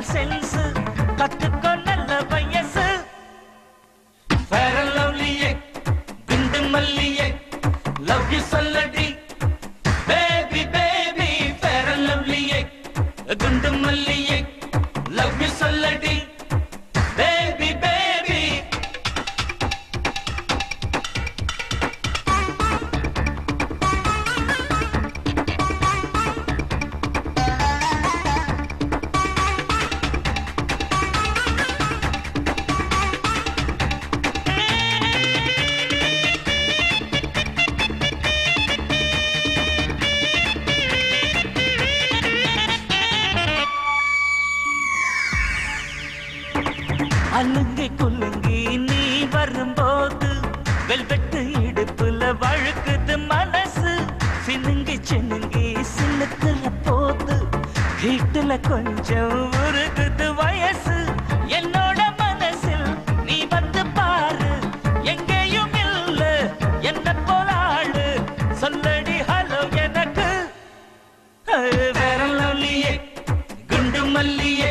காதல் சென்ஸ் கத்துக்கோ நல்ல வயசு. Fair and lovely குண்டு மல்லியே love you சொல்லடி baby baby. Fair and lovely குண்டு மல்லியே love you சொல்லடி baby baby. அலுங்கி குலுங்கி நீ வரும்போது வெல்வெட்டு இடுப்புல வழுக்குது மனசு. சினுங்கி சினுங்கி சிலுக்குற போது வீட்டுல கொஞ்சம் உருகுது வயசு. என்னோட மனசில் நீ வந்து பாரு எங்கேயும் இல்ல என்ன போல ஆளு சொல்லடி ஹலோ எனக்கு. வேற லவ்லியே குண்டு மல்லியே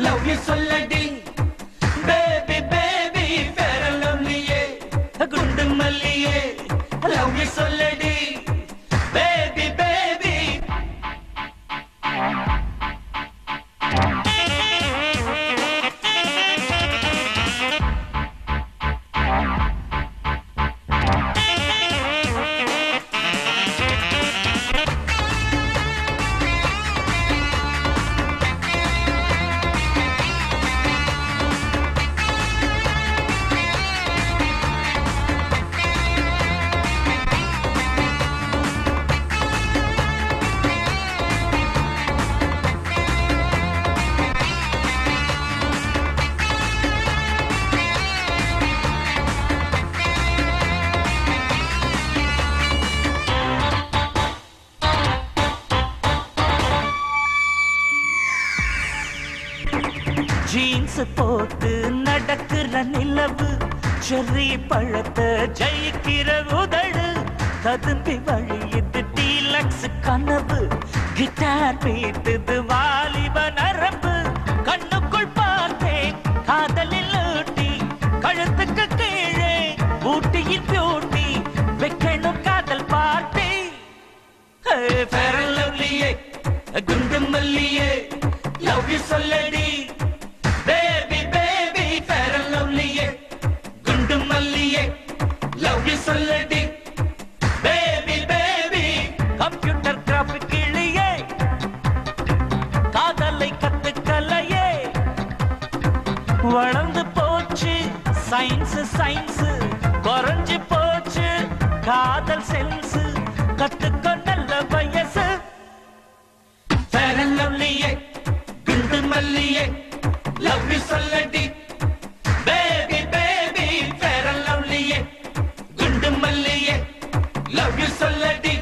லவ் யூ சொல்லடி baby baby. Fair and lovely குண்டு மல்லியே love you சொல்லடி baby baby. ஜீன்ஸ் போட்டு நடக்கிற நிலவு செர்ரி பழத்தை ஜெயிக்கிற உதடு கதும்பி வழியுது டீலக்ஸ் கனவு. கிட்டார் மீட்டுது வாலிப நரம்பு. கண்ணுக்குள் பார்த்தேன் காதலில் ஊட்டி கழுத்துக்கு கீழே ஊட்டியின் பியூட்டி வைக்கணும் காதல் பார்ட்டி. Fair and lovely குண்டு மல்லியே love you சொல்லடி baby baby. Fair and lovely குண்டு மல்லியே love you சொல்லடி baby baby. கம்ப்யூட்டர் கிராஃபிக் கிளியே காதலை கத்துக்கலையே. வளர்ந்து போச்சு சயின்ஸ் சயின்ஸ் குறைஞ்சு போச்சு காதல் சென்ஸ் கத்துக்க நல்ல வயசு. Fair and lovely குண்டு மல்லியே love you சொல்லடி baby baby. Fair and lovely குண்டு மல்லியே love you சொல்லடி